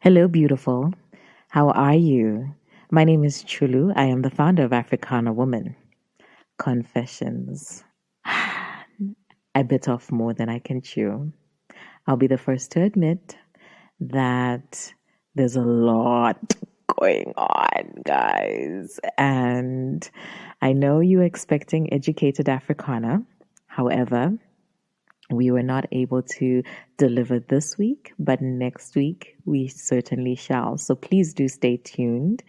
Hello, beautiful. How are you? My name is Chulu. I am the founder of Africana Woman. Confessions. I bit off more than I can chew. I'll be the first to admit that there's a lot going on, guys. And I know you're expecting educated Africana. However, we were not able to deliver this week, but next week we certainly shall. So please do stay tuned.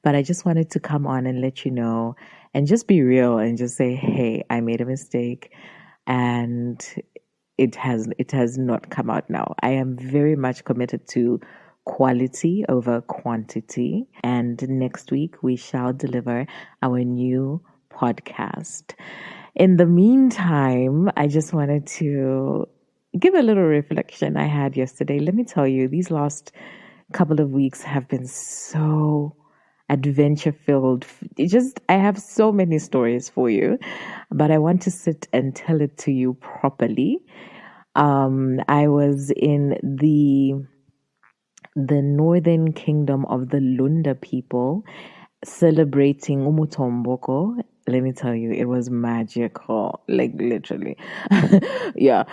But I just wanted to come on and let you know and just be real and just say, hey, I made a mistake and it has not come out now. I am very much committed to quality over quantity. And next week we shall deliver our new podcast. In the meantime, I just wanted to give a little reflection I had yesterday. Let me tell you, these last couple of weeks have been so adventure filled. I have so many stories for you, but I want to sit and tell it to you properly. I was in the northern kingdom of the Lunda people celebrating Umutomboko. Let me tell you, it was magical, like literally. Yeah,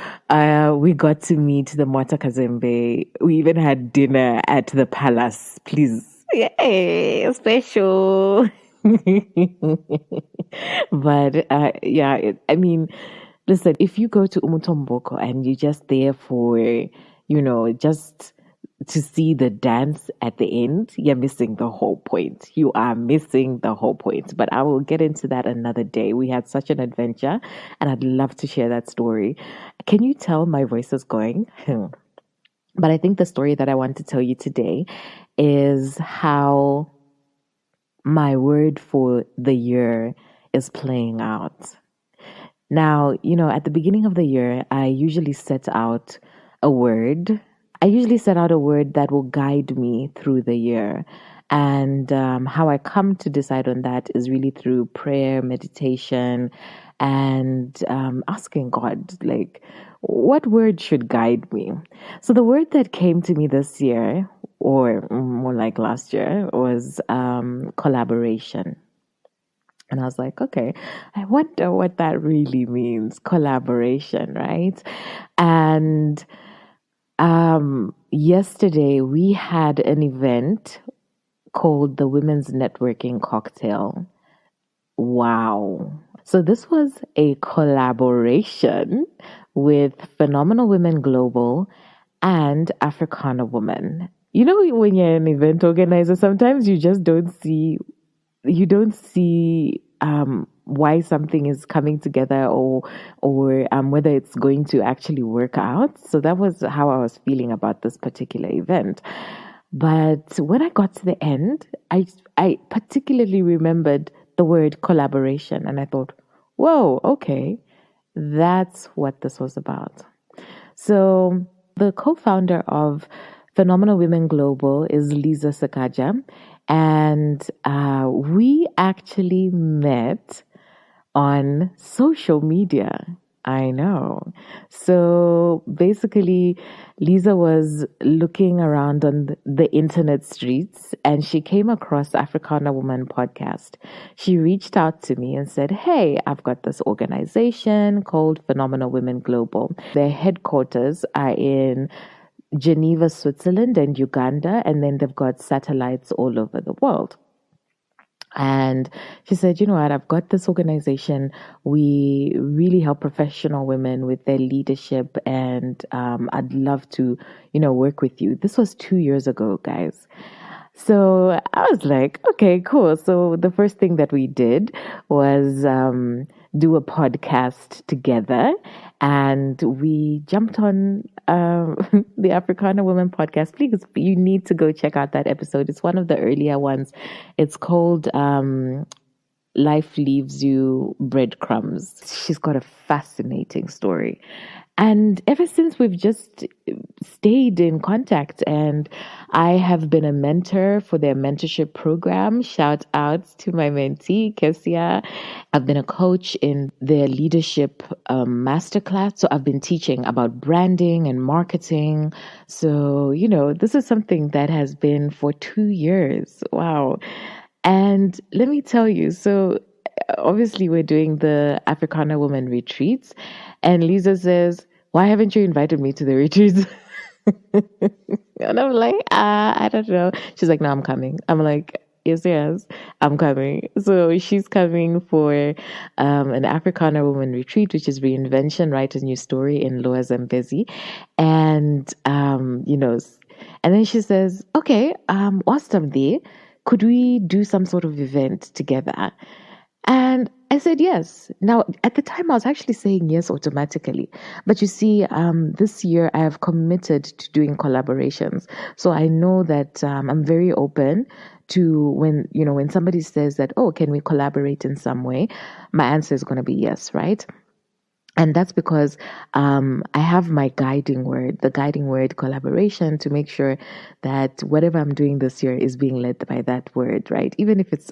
we got to meet the Mwata Kazembe. We even had dinner at the palace. Please, yay, special. But yeah, I mean, listen, if you go to Umutomboko and you're just there for, just to see the dance at the end, you're missing the whole point. You are missing the whole point. But I will get into that another day. We had such an adventure, and I'd love to share that story. Can you tell my voice is going? But I think the story that I want to tell you today is how my word for the year is playing out. Now, at the beginning of the year, I usually set out a word. I usually set out a word that will guide me through the year. And how I come to decide on that is really through prayer, meditation, and asking God, like, what word should guide me? So the word that came to me this year, or more like last year, was collaboration. And I was like, okay, I wonder what that really means, collaboration, right? And yesterday we had an event called the Women's Networking Cocktail. Wow. So this was a collaboration with Phenomenal Women Global and Africana Woman. You know, when you're an event organizer, sometimes you just don't see why something is coming together or whether it's going to actually work out. So that was how I was feeling about this particular event. But when I got to the end, I particularly remembered the word collaboration, and I thought, whoa, okay, that's what this was about. So the co-founder of Phenomenal Women Global is Lisa Sakaja, and we actually met on social media. I know. So basically, Lisa was looking around on the internet streets and she came across Africana Woman podcast. She reached out to me and said, hey, I've got this organization called Phenomenal Women Global. Their headquarters are in Geneva, Switzerland, and Uganda, and then they've got satellites all over the world. And she said, you know what, I've got this organization. We really help professional women with their leadership, and I'd love to, work with you. This was 2 years ago, guys. So I was like, okay, cool. So the first thing that we did was do a podcast together, and we jumped on the Africana Women podcast. Please, you need to go check out that episode. It's one of the earlier ones. It's called life leaves you breadcrumbs. She's got a fascinating story. And ever since, we've just stayed in contact, and I have been a mentor for their mentorship program. Shout out to my mentee, Kesia. I've been a coach in their leadership masterclass. So I've been teaching about branding and marketing. So, this is something that has been for 2 years. Wow. And let me tell you, so obviously we're doing the Africana Women retreats, and Lisa says, "Why haven't you invited me to the retreats?" And I'm like, I don't know. She's like, "No, I'm coming." I'm like, "Yes, yes, I'm coming." So she's coming for an Africana Woman retreat, which is reinvention, write a new story in Lower Zambezi. And, and then she says, "Okay, whilst I'm there, could we do some sort of event together?" And I said yes. Now, at the time, I was actually saying yes automatically. But you see, this year I have committed to doing collaborations. So I know that I'm very open to when somebody says that, "Oh, can we collaborate in some way?" My answer is going to be yes, right? And that's because I have my guiding word, the guiding word collaboration, to make sure that whatever I'm doing this year is being led by that word, right? Even if it's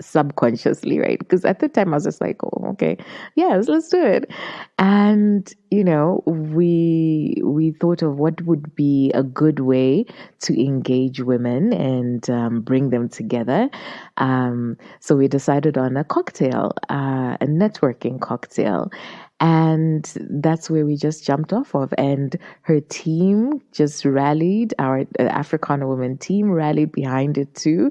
subconsciously, right? Because at the time I was just like, "Oh, okay, yes, let's do it." And we thought of what would be a good way to engage women and bring them together. So we decided on a cocktail, a networking cocktail. And that's where we just jumped off of. And her team just rallied, our Africana women team rallied behind it too.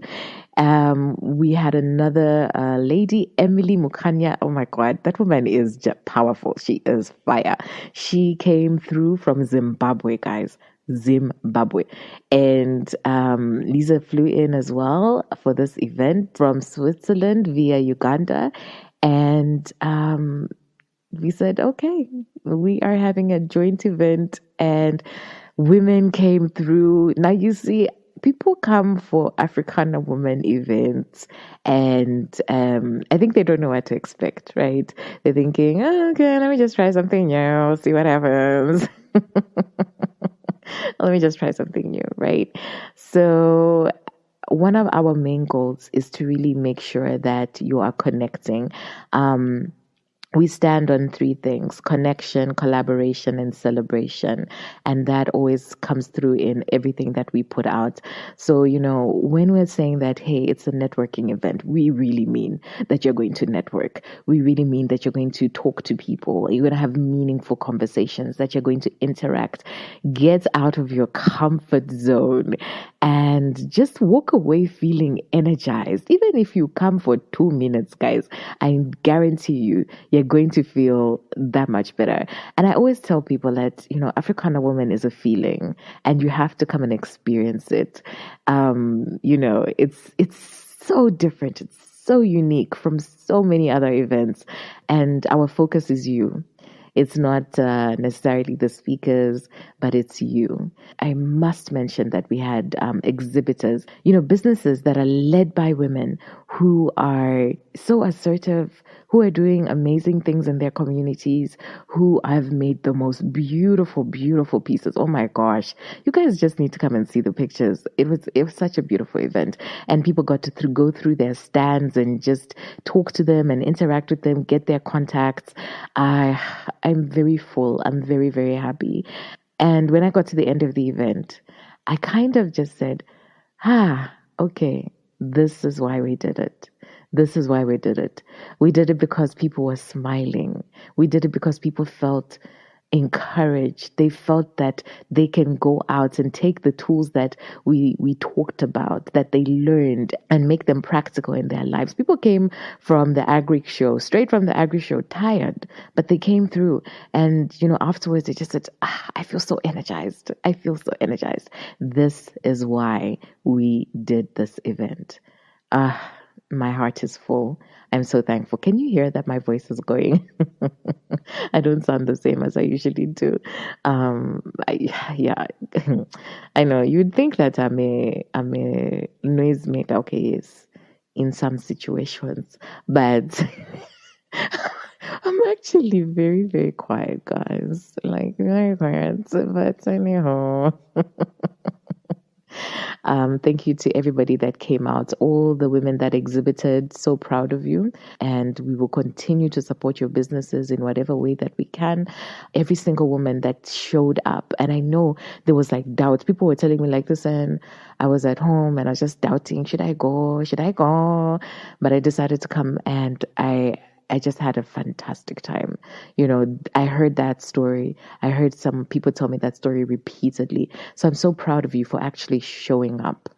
We had another lady, Emily Mukanya. Oh my God, that woman is just powerful. She is fire. She came through from Zimbabwe, guys. Zimbabwe. And Lisa flew in as well for this event from Switzerland via Uganda. And we said, "Okay, we are having a joint event," and women came through. Now, you see, people come for Africana women events, and I think they don't know what to expect, right? They're thinking, "Oh, okay, let me just try something new, see what happens." Let me just try something new, right? So, one of our main goals is to really make sure that you are connecting. We stand on three things: connection, collaboration, and celebration. And that always comes through in everything that we put out. So, when we're saying that, hey, it's a networking event, we really mean that you're going to network. We really mean that you're going to talk to people. You're going to have meaningful conversations, that you're going to interact. Get out of your comfort zone and just walk away feeling energized. Even if you come for 2 minutes, guys, I guarantee you're going to feel that much better. And I always tell people that, Africana woman is a feeling, and you have to come and experience it. It's so different. It's so unique from so many other events. And our focus is you. It's not necessarily the speakers, but it's you. I must mention that we had exhibitors, businesses that are led by women who are so assertive, who are doing amazing things in their communities, who have made the most beautiful, beautiful pieces. Oh my gosh. You guys just need to come and see the pictures. It was such a beautiful event. And people got to go through their stands and just talk to them and interact with them, get their contacts. I'm very full. I'm very, very happy. And when I got to the end of the event, I kind of just said, okay, this is why we did it. This is why we did it. We did it because people were smiling. We did it because people felt encouraged. They felt that they can go out and take the tools that we talked about, that they learned, and make them practical in their lives. People came from the agri show, straight from the agri show, tired, but they came through. And, afterwards they just said, I feel so energized. I feel so energized. This is why we did this event. My heart is full. I'm so thankful. Can you hear that my voice is going? I don't sound the same as I usually do. Yeah, I know. You'd think that I'm a noisemaker. Okay, yes. in some situations. But I'm actually very, very quiet, guys. Like, very quiet. But anyhow. Thank you to everybody that came out, all the women that exhibited. So proud of you. And we will continue to support your businesses in whatever way that we can. Every single woman that showed up. And I know there was like doubt. People were telling me, like, listen, I was at home and I was just doubting, should I go? Should I go? But I decided to come, and I just had a fantastic time. You know, I heard that story. I heard some people tell me that story repeatedly. So I'm so proud of you for actually showing up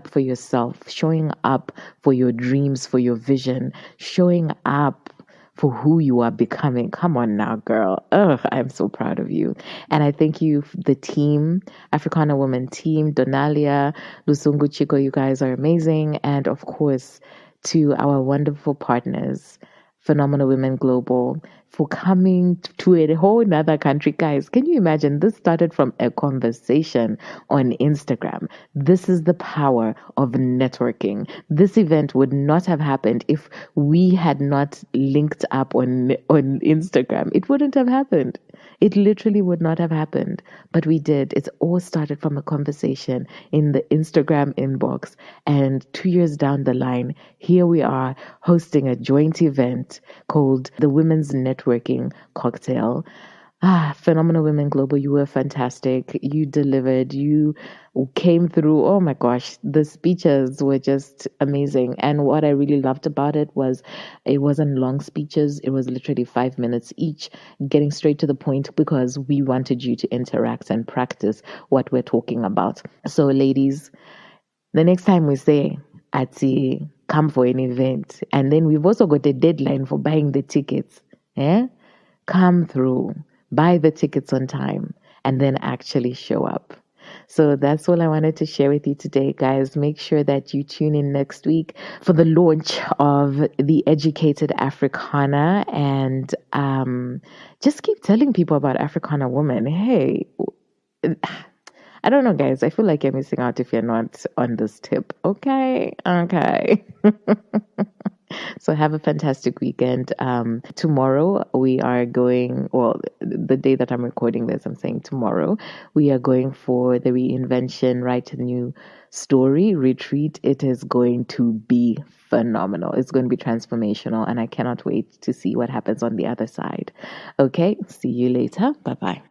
for yourself, showing up for your dreams, for your vision, showing up for who you are becoming. Come on now, girl. Ugh, I'm so proud of you. And I thank you, the team, Africana Woman team, Donalia, Lusungu Chico, you guys are amazing. And of course, to our wonderful partners, Phenomenal Women Global, for coming to a whole nother country. Guys, can you imagine? This started from a conversation on Instagram. This is the power of networking. This event would not have happened if we had not linked up on Instagram. It wouldn't have happened. It literally would not have happened, but we did. It's all started from a conversation in the Instagram inbox. And 2 years down the line, here we are hosting a joint event called the Women's Networking Cocktail. Phenomenal Women Global, you were fantastic. You delivered. You came through. Oh my gosh, the speeches were just amazing. And what I really loved about it was it wasn't long speeches. It was literally 5 minutes each, getting straight to the point because we wanted you to interact and practice what we're talking about. So, ladies, the next time we say, Ati, come for an event, and then we've also got a deadline for buying the tickets. Come through, buy the tickets on time, and then actually show up. So that's all I wanted to share with you today, guys. Make sure that you tune in next week for the launch of the Educated Africana, and just keep telling people about Africana Woman. Hey, I don't know, guys. I feel like you're missing out if you're not on this tip. Okay. So have a fantastic weekend. Tomorrow we are going, well, the day that I'm recording this, I'm saying tomorrow, we are going for the Reinvention Write a New Story retreat. It is going to be phenomenal. It's going to be transformational, and I cannot wait to see what happens on the other side. Okay, see you later. Bye-bye.